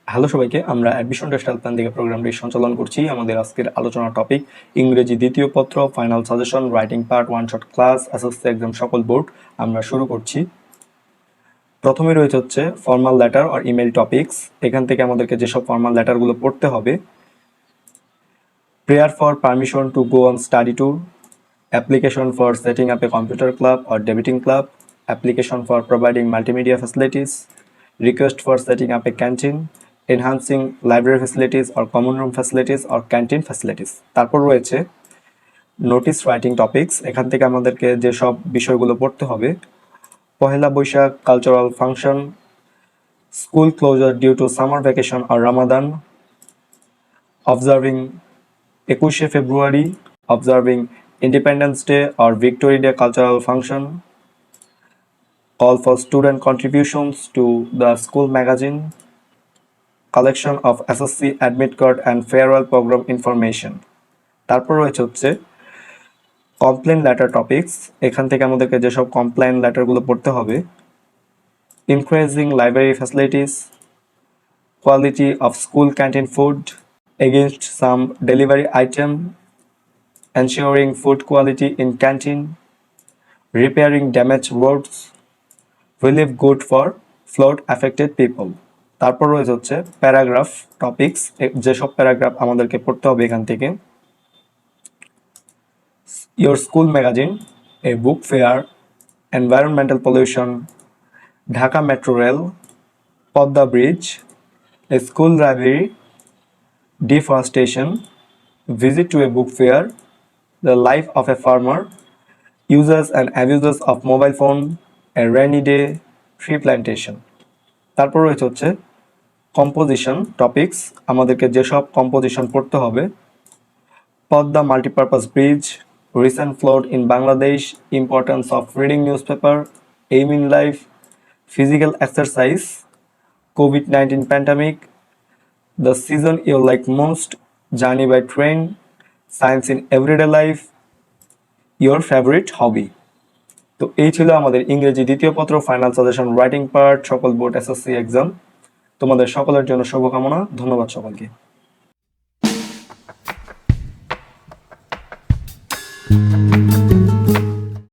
Hello সবাইকে, আমরা admission test helpline থেকে প্রোগ্রামটি সঞ্চালন করছি। আমাদের আজকের আলোচনার টপিক ইংরেজি দ্বিতীয় পত্র, final suggestion, writing part, one shot class, SSC exam সকল বোর্ড। আমরা শুরু করছি। প্রথমে রয়েছে হচ্ছে ফর্মাল লেটার আর ইমেল টপিকস। এখান থেকে আমাদেরকে যেসব ফর্মাল লেটারগুলো পড়তে হবে: prayer for permission to go on study tour, application for setting up a computer club or debating club, application for providing multimedia facilities, request for setting up a canteen, enhancing library facilities or common room facilities or canteen facilities। তারপর রয়েছে notice writing topics. এখান থেকে আমাদেরকে যেসব বিষয়গুলো পড়তে হবে: Pohela Boishakh cultural function, school closure due to summer vacation or Ramadan, observing 21শে February, observing independence day or victory day cultural function, call for student contributions to the school magazine, collection of SSC admit card and farewell program information। তারপর রয়েছে হচ্ছে complain letter topics. এখান থেকে আমাদেরকে যেসব complain লেটারগুলো পড়তে হবে: increasing library facilities, quality of school canteen food, against some delivery item, ensuring food quality in canteen, repairing damage roads, relief good for flood affected people. তারপর রয়েছে হচ্ছে প্যারাগ্রাফ টপিকস। যেসব প্যারাগ্রাফ আমাদেরকে পড়তে হবে এখান থেকে: your school magazine, a book fair, environmental pollution, Dhaka metro rail, Padma bridge, a school library, deforestation, visit to a book fair, the life of a farmer, users and abusers of mobile phone, a rainy day, tree plantation. তারপর রয়েছে হচ্ছে composition topics. আমাদেরকে যেসব composition পড়তে হবে: Padma multipurpose bridge, recent flood in Bangladesh, importance of reading newspaper, aim in life, physical exercise, COVID-19 pandemic, the season you like most, journey by train, science in everyday life, your favourite hobby. তো এই ছিল আমাদের ইংরেজি দ্বিতীয় পত্র, final suggestion, writing part, সকল board SSC exam. তোমাদের সকলের জন্য শুভকামনা। ধন্যবাদ সকলকে।